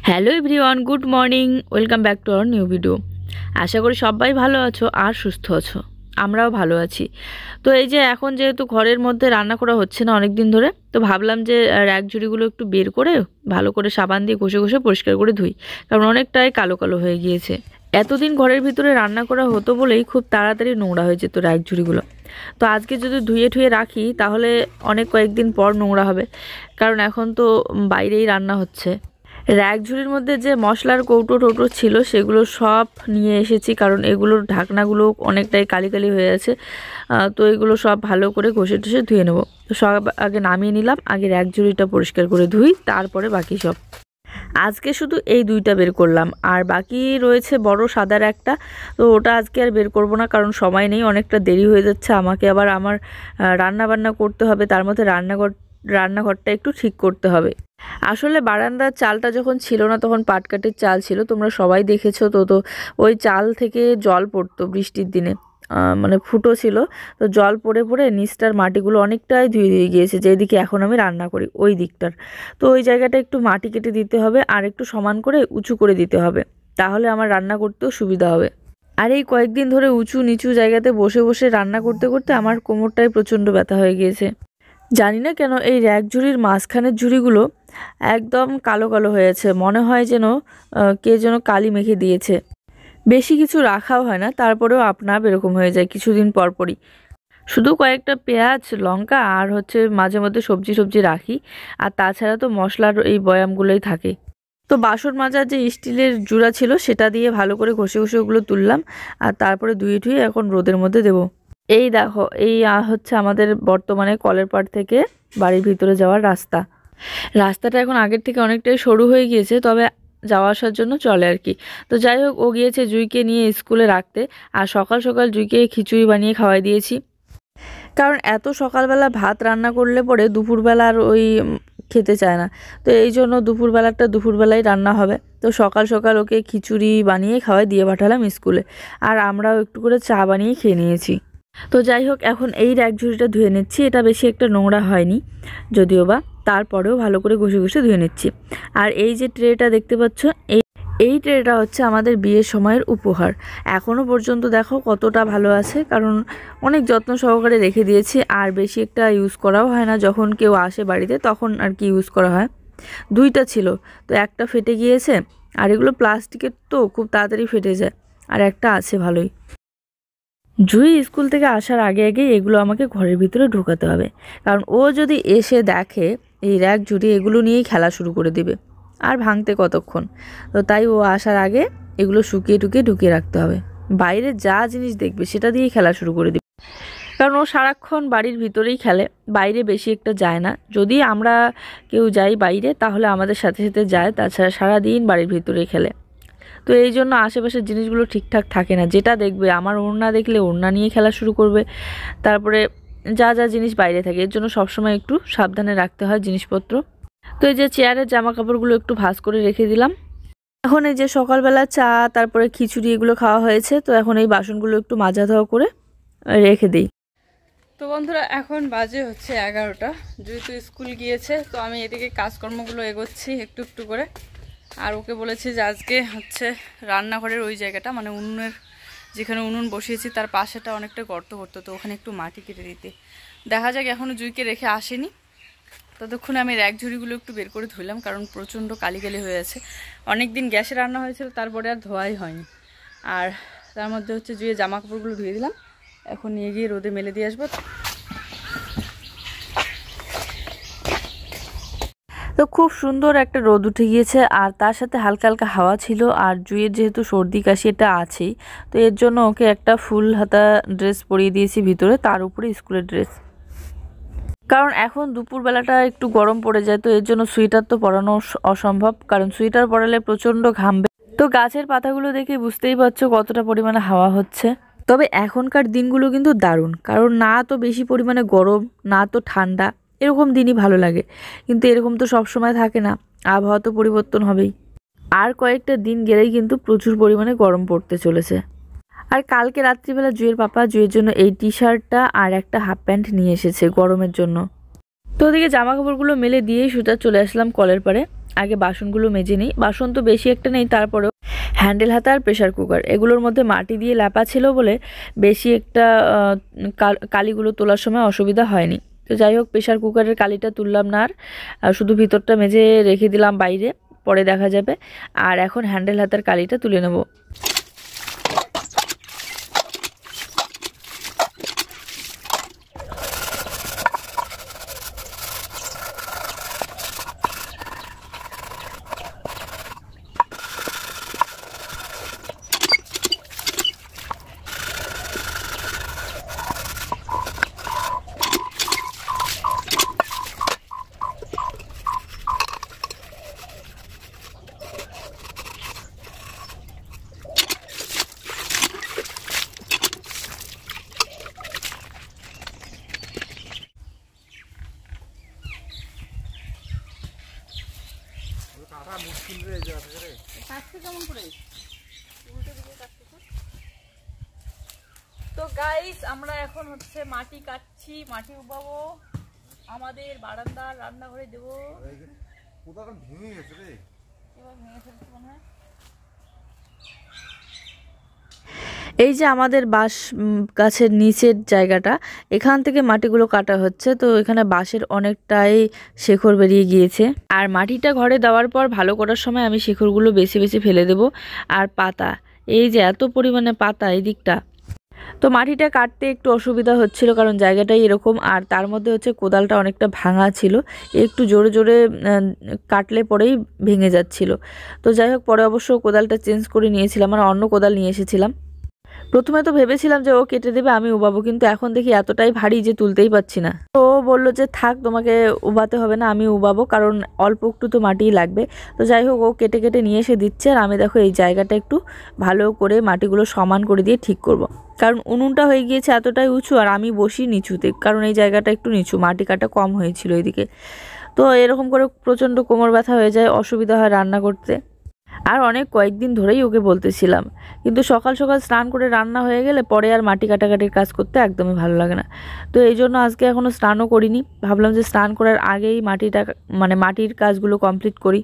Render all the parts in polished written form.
Hello everyone, good morning. Welcome back to our new video. আশা করি সবাই ভালো আছো আর সুস্থ আছো। আমরাও ভালো আছি। তো এই যে এখন যেহেতু ঘরের মধ্যে রান্না করা হচ্ছে না অনেক দিন ধরে, তো ভাবলাম যে র্যাক ঝুড়িগুলো একটু বের করে ভালো করে সাবান দিয়ে ঘষে ঘষে পরিষ্কার করে ধুই, কারণ অনেকটাই কালো কালো হয়ে গিয়েছে। এতদিন ঘরের ভিতরে রান্না করা হতো বলেই খুব তাড়াতাড়ি নোংরা হয়ে যেত র্যাক ঝুড়িগুলো। তো আজকে যদি ধুয়ে ঠুয়ে রাখি তাহলে অনেক কয়েকদিন পর নোংরা হবে, কারণ এখন তো বাইরেই রান্না হচ্ছে। র্যাক ঝুড়ির মধ্যে যে মশলার কৌটো টোটো ছিল সেগুলো সব নিয়ে এসেছি, কারণ এগুলোর ঢাকনাগুলো অনেকটাই কালি কালি হয়ে আছে। তো এগুলো সব ভালো করে ঘষে টষে ধুয়ে নেব। তো সব আগে নামিয়ে নিলাম, আগে র্যাক ঝুড়িটা পরিষ্কার করে ধুই, তারপরে বাকি সব। আজকে শুধু এই দুইটা বের করলাম, আর বাকি রয়েছে বড় সাদার একটা। তো ওটা আজকে আর বের করব না, কারণ সময় নেই, অনেকটা দেরি হয়ে যাচ্ছে। আমাকে আবার আমার রান্না বান্না করতে হবে, তার মধ্যে রান্নাঘরটা একটু ঠিক করতে হবে। আসলে বারান্দার চালটা যখন ছিল না তখন পাটকাঠির চাল ছিল, তোমরা সবাই দেখেছো। তো ওই চাল থেকে জল পড়তো বৃষ্টির দিনে, মানে ফুটো ছিল। তো জল পড়ে পড়ে নিচটার মাটিগুলো অনেকটাই ধুয়ে ধুয়ে গিয়েছে, যেদিকে এখন আমি রান্না করি ওই দিকটার। তো ওই জায়গাটা একটু মাটি কেটে দিতে হবে আর একটু সমান করে উঁচু করে দিতে হবে, তাহলে আমার রান্না করতেও সুবিধা হবে। আর এই কয়েকদিন ধরে উঁচু নিচু জায়গাতে বসে বসে রান্না করতে করতে আমার কোমরটাই প্রচণ্ড ব্যথা হয়ে গিয়েছে। জানি না কেন এই র্যাক ঝুড়ির মাঝখানের ঝুড়িগুলো একদম কালো কালো হয়েছে, মনে হয় যেন কে যেন কালি মেখে দিয়েছে। বেশি কিছু রাখাও হয় না, তারপরেও আপনা এরকম হয়ে যায় কিছুদিন পর পরই। শুধু কয়েকটা পেঁয়াজ লঙ্কা আর হচ্ছে মাঝে মধ্যে সবজি সবজি রাখি, আর তাছাড়া তো মশলার এই বয়ামগুলোই থাকে। তো বাসন মাজার যে স্টিলের জুড়া ছিল সেটা দিয়ে ভালো করে ঘষে ঘষে ওগুলো তুললাম, আর তারপরে ধুয়ে ধুয়ে এখন রোদের মধ্যে দেবো। এই দেখো, এই হচ্ছে আমাদের বর্তমানে কলের পাড় থেকে বাড়ির ভিতরে যাওয়ার রাস্তাটা এখন আগের থেকে অনেকটাই সরু হয়ে গিয়েছে, তবে যাওয়া আসার জন্য চলে আর কি। তো যাই হোক, ও গিয়েছে জুইকে নিয়ে স্কুলে রাখতে, আর সকাল সকাল জুইকে খিচুড়ি বানিয়ে খাওয়াই দিয়েছি। কারণ এত সকালবেলা ভাত রান্না করলে পরে দুপুরবেলা আর ওই খেতে চায় না। তো এই জন্য দুপুরবেলায় রান্না হবে। তো সকাল সকাল ওকে খিচুড়ি বানিয়ে খাওয়াই দিয়ে পাঠালাম স্কুলে, আর আমরাও একটু করে চা বানিয়ে খেয়ে নিয়েছি। তো যাই হোক, এখন এই র্যাক ঝুড়িটা ধুয়ে নিচ্ছি। এটা বেশি একটা নোংরা হয়নি যদিও বা, তারপরেও ভালো করে ঘষে ঘষে ধুয়ে নিচ্ছি। আর এই যে ট্রেটা দেখতে পাচ্ছ, এই ট্রেটা হচ্ছে আমাদের বিয়ের সময়ের উপহার। এখনও পর্যন্ত দেখো কতটা ভালো আছে, কারণ অনেক যত্ন সহকারে রেখে দিয়েছি। আর বেশি একটা ইউজ করাও হয় না, যখন কেউ আসে বাড়িতে তখন আর কি ইউজ করা হয়। দুইটা ছিল, তো একটা ফেটে গিয়েছে, আর এগুলো প্লাস্টিকের তো খুব তাড়াতাড়ি ফেটে যায়। আর একটা আছে ভালোই। জুই স্কুল থেকে আসার আগে আগে এগুলো আমাকে ঘরের ভিতরে ঢোকাতে হবে, কারণ ও যদি এসে দেখে এই র্যাক ঝুড়ি, এগুলো নিয়েই খেলা শুরু করে দিবে। আর ভাঙতে কতক্ষণ। তো তাই ও আসার আগে এগুলো শুকিয়ে টুকিয়ে ঢুকিয়ে রাখতে হবে। বাইরে যা জিনিস দেখবে সেটা দিয়েই খেলা শুরু করে দিবে, কারণ ও সারাক্ষণ বাড়ির ভিতরেই খেলে, বাইরে বেশি একটা যায় না। যদি আমরা কেউ যাই বাইরে তাহলে আমাদের সাথে সাথে যায়, তাছাড়া সারাদিন বাড়ির ভিতরেই খেলে। তো এই জন্য আশেপাশের জিনিসগুলো ঠিকঠাক থাকে না। যেটা দেখবে, আমার ওড়না দেখলে ওড়না নিয়ে খেলা শুরু করবে। তারপরে যা যা জিনিস বাইরে থাকে, এর জন্য সবসময় একটু সাবধানে রাখতে হয় জিনিসপত্র। তো এই যে চেয়ারের জামা কাপড়গুলো একটু ভাঁজ করে রেখে দিলাম। এখন এই যে সকালবেলা চা তারপরে খিচুড়ি এগুলো খাওয়া হয়েছে, তো এখন এই বাসনগুলো একটু মাজা ধোয়া করে রেখে দিই। তো বন্ধুরা, এখন বাজে হচ্ছে 11টা। যেহেতু স্কুল গিয়েছে, তো আমি এদিকে কাজকর্মগুলো এগোচ্ছি একটু একটু করে। আর ওকে বলেছি যে আজকে হচ্ছে রান্নাঘরের ওই জায়গাটা, মানে উনুনের যেখানে উনুন বসিয়েছি তার পাশেটা অনেকটা গর্ত করতো, তো ওখানে একটু মাটি কেটে দিতে। দেখা যাক, এখনও জুইকে রেখে আসেনি। ততক্ষণে আমি র্যাক ঝুড়িগুলো একটু বের করে ধুইলাম, কারণ প্রচণ্ড কালি কালি হয়ে আছে। অনেক দিন গ্যাসে রান্না হয়েছিল, তারপরে আর ধোয়াই হয়নি। আর তার মধ্যে হচ্ছে জুয়ে জামা কাপড়গুলো ধুয়ে দিলাম, এখন নিয়ে গিয়ে রোদে মেলে দিয়ে আসবো। তো খুব সুন্দর একটা রোদ উঠে গিয়েছে, আর তার সাথে হালকা হালকা হাওয়া ছিল। আর জুয়ের যেহেতু সর্দি কাশি এটা আছেই, তো এর জন্য ওকে একটা ফুল হাতা ড্রেস পরিয়ে দিয়েছি ভিতরে, তার উপরে স্কুলের ড্রেস। কারণ এখন দুপুরবেলাটা একটু গরম পড়ে যায়, তো এর জন্য সোয়েটার তো পরানো অসম্ভব, কারণ সোয়েটার পরালে প্রচণ্ড ঘামবে। তো গাছের পাতাগুলো দেখে বুঝতেই পারছো কতটা পরিমাণে হাওয়া হচ্ছে। তবে এখনকার দিনগুলো কিন্তু দারুণ, কারণ না তো বেশি পরিমাণে গরম না তো ঠান্ডা, এরকম দিনই ভালো লাগে। কিন্তু এরকম তো সবসময় থাকে না, আবহাওয়া তো পরিবর্তন হবেই। আর কয়েকটা দিন গেলেই কিন্তু প্রচুর পরিমাণে গরম পড়তে চলেছে। আর কালকে রাত্রিবেলা জুয়ের পাপা জুয়ের জন্য এই টি শার্টটা আর একটা হাফ প্যান্ট নিয়ে এসেছে গরমের জন্য। তো ওদিকে জামা কাপড়গুলো মেলে দিয়েই সোজা চলে আসলাম কলের পাড়ে। আগে বাসনগুলো মেজে নিই। বাসন তো বেশি একটা নেই, তারপরেও হ্যান্ডেল হাতা আর প্রেশার কুকার এগুলোর মধ্যে মাটি দিয়ে লেপা ছিল বলে বেশি একটা কালিগুলো তোলার সময় অসুবিধা হয়নি। তো যাই হোক, প্রেশার কুকারের কালিটা তুললাম না, আর শুধু ভিতরটা মেজে রেখে দিলাম বাইরে, পরে দেখা যাবে। আর এখন হ্যান্ডেল হাতার কালিটা তুলে নেব। তো গাইস, আমরা এখন হচ্ছে মাটি কাটছি, মাটি উবাবো, আমাদের বারান্দার রান্নাঘরে দেবো। এবার ভেঙে ফেলছি মনে হয়। এই যে আমাদের বাঁশ গাছের নিচের জায়গাটা, এখান থেকে মাটিগুলো কাটা হচ্ছে। তো এখানে বাঁশের অনেকটাই শেকড় বেরিয়ে গিয়েছে, আর মাটিটা ঘরে দেওয়ার পর ভালো করার সময় আমি শেকড়গুলো বেছে বেছে ফেলে দেব। আর পাতা, এই যে এত পরিমাণে পাতা এই দিকটা, তো মাটিটা কাটতে একটু অসুবিধা হচ্ছিল, কারণ জায়গাটাই এরকম। আর তার মধ্যে হচ্ছে কোদালটা অনেকটা ভাঙা ছিল, একটু জোরে জোরে কাটলে পরেই ভেঙে যাচ্ছিল। তো যাই হোক, পরে অবশ্য কোদালটা চেঞ্জ করে নিয়েছিলাম, আর অন্য কোদাল নিয়ে এসেছিলাম। প্রথমে তো ভেবেছিলাম যে ও কেটে দেবে, আমি উবাবো, কিন্তু এখন দেখি এতটাই ভারী যে তুলতেই পারছি না। তো ও বললো যে থাক, তোমাকে উবাতে হবে না, আমি উবাবো, কারণ অল্প একটু তো মাটিই লাগবে। তো যাই হোক, ও কেটে কেটে নিয়ে এসে দিচ্ছে, আর আমি দেখো এই জায়গাটা একটু ভালো করে মাটিগুলো সমান করে দিয়ে ঠিক করব। কারণ উনুনটা হয়ে গিয়েছে এতটাই উঁচু, আর আমি বসি নিচুতে, কারণ এই জায়গাটা একটু নিচু, মাটি কাটা কম হয়েছিল এদিকে। তো এরকম করে প্রচণ্ড কোমর ব্যথা হয়ে যায়, অসুবিধা হয় রান্না করতে। আর অনেক কয়েকদিন ধরেই ওকে বলতেছিলাম, কিন্তু সকাল সকাল স্নান করে রান্না হয়ে গেলে পরে আর মাটি কাটাকাটির কাজ করতে একদমই ভালো লাগে না। তো এই জন্য আজকে এখনও স্নানও করিনি, ভাবলাম যে স্নান করার আগেই মাটির কাজগুলো কমপ্লিট করি।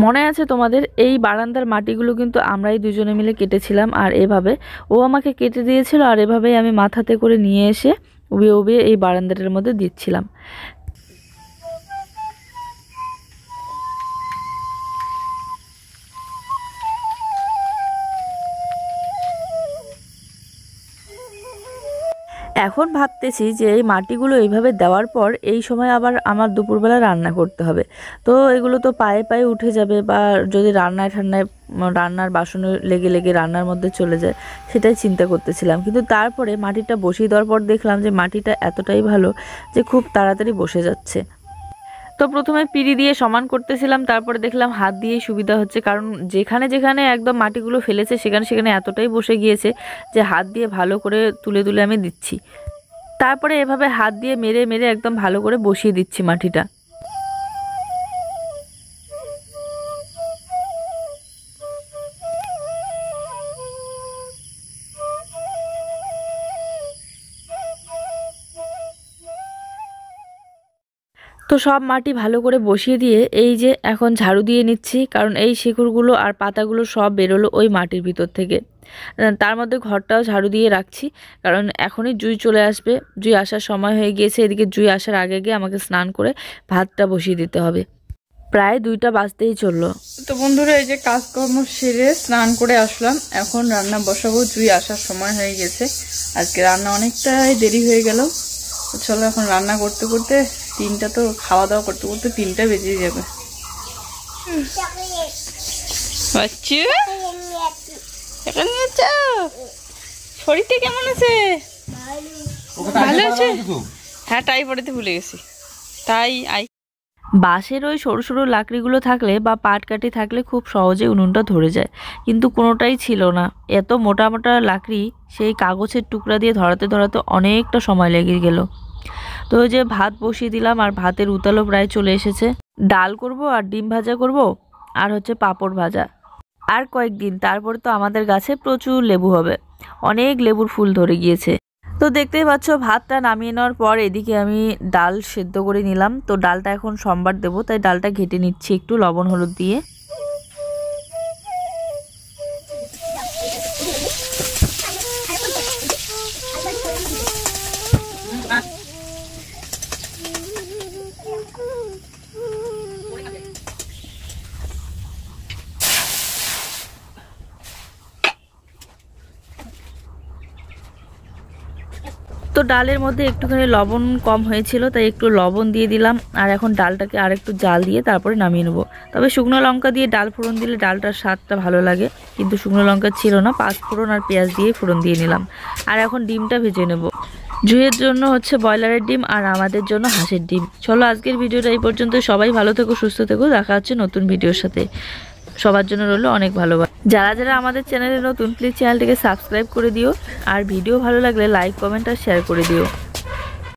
মনে আছে তোমাদের, এই বারান্দার মাটিগুলো কিন্তু আমরাই দুজনে মিলে কেটেছিলাম, আর এভাবে ও আমাকে কেটে দিয়েছিল, আর এভাবেই আমি মাথাতে করে নিয়ে এসে উবিয়ে উবিয়ে এই বারান্দাটার মধ্যে দিচ্ছিলাম। এখন ভাবতেছি যে এই মাটিগুলো এইভাবে দেওয়ার পর এই সময় আবার আমার দুপুরবেলা রান্না করতে হবে। তো এগুলো তো পায়ে পায়ে উঠে যাবে, বা যদি রান্নার বাসনে লেগে লেগে রান্নার মধ্যে চলে যায়, সেটাই চিন্তা করতেছিলাম। কিন্তু তারপরে মাটিটা বসিয়ে দেওয়ার পর দেখলাম যে মাটিটা এতটাই ভালো যে খুব তাড়াতাড়ি বসে যাচ্ছে। তো প্রথমে পিঁড়ি দিয়ে সমান করতেছিলাম, তারপরে দেখলাম হাত দিয়েই সুবিধা হচ্ছে, কারণ যেখানে যেখানে একদম মাটিগুলো ফেলেছে সেখানে সেখানে এতটাই বসে গিয়েছে যে হাত দিয়ে ভালো করে তুলে তুলে আমি দিচ্ছি। তারপরে এভাবে হাত দিয়ে মেরে মেরে একদম ভালো করে বসিয়ে দিচ্ছি মাটিটা। তো সব মাটি ভালো করে বসিয়ে দিয়ে এই যে এখন ঝাড়ু দিয়ে নিচ্ছি, কারণ এই শিকড়গুলো আর পাতাগুলো সব বেরোলো ওই মাটির ভিতর থেকে। তার মধ্যে ঘরটাও ঝাড়ু দিয়ে রাখছি, কারণ এখনই জুই চলে আসবে, জুই আসার সময় হয়ে গিয়েছে। এদিকে জুই আসার আগে গিয়ে আমাকে স্নান করে ভাতটা বসিয়ে দিতে হবে। প্রায় 2টা বাজতেই চললো। তো বন্ধুরা, এই যে কাজকর্ম সেরে স্নান করে আসলাম, এখন রান্না বসাবো, জুই আসার সময় হয়ে গেছে। আজকে রান্না অনেকটাই দেরি হয়ে গেল। চলো এখন রান্না করতে করতে 3টা, তো খাওয়া দাওয়া করতে করতে 3টা বেজে যাবে। শরীরটা কেমন আছে? ভালো আছে? হ্যাঁ, টাই পড়াতে ভুলে গেছি, তাই বাঁশের ওই সরু সরু লাকড়িগুলো থাকলে বা পাটকাঠি থাকলে খুব সহজে উনুনটা ধরে যায়, কিন্তু কোনোটাই ছিল না। এত মোটা মোটা লাকড়ি সেই কাগজের টুকরা দিয়ে ধরাতে ধরাতে অনেকটা সময় লেগে গেল। তো ওই যে ভাত বসিয়ে দিলাম, আর ভাতের উতালও প্রায় চলে এসেছে। ডাল করব আর ডিম ভাজা করব, আর হচ্ছে পাঁপড় ভাজা। আর কয়েকদিন তারপরে তো আমাদের গাছে প্রচুর লেবু হবে, অনেক লেবুর ফুল ধরে গিয়েছে। তো দেখতেই পাচ্ছ ভাতটা নামিয়ে নেওয়ার পর এদিকে আমি ডাল সেদ্ধ করে নিলাম। তো ডালটা এখন সোমবার দেবো, তাই ডালটা ঘেটে নিচ্ছি একটু লবণ হলুদ দিয়ে। তো ডালের মধ্যে একটুখানি লবণ কম হয়েছিল, তাই একটু লবণ দিয়ে দিলাম। আর এখন ডালটাকে আর একটু জাল দিয়ে তারপরে নামিয়ে নেবো। তবে শুকনো লঙ্কা দিয়ে ডাল ফোড়ন দিলে ডালটার স্বাদটা ভালো লাগে, কিন্তু শুকনো লঙ্কা ছিল না, পাঁচ ফোড়ন আর পেঁয়াজ দিয়ে ফোড়ন দিয়ে নিলাম। আর এখন ডিমটা ভেজে নেব। জুইয়ের জন্য হচ্ছে ব্রয়লারের ডিম, আর আমাদের জন্য হাঁসের ডিম। চলো আজকের ভিডিওটা এই পর্যন্ত। সবাই ভালো থেকো, সুস্থ থেকো, দেখা হচ্ছে নতুন ভিডিওর সাথে। সবার জন্য রইল অনেক ভালোবাসা। যারা যারা আমাদের চ্যানেলে নতুন, প্লিজ চ্যানেলটিকে সাবস্ক্রাইব করে দিও, আর ভিডিও ভালো লাগলে লাইক, কমেন্ট আর শেয়ার করে দিও।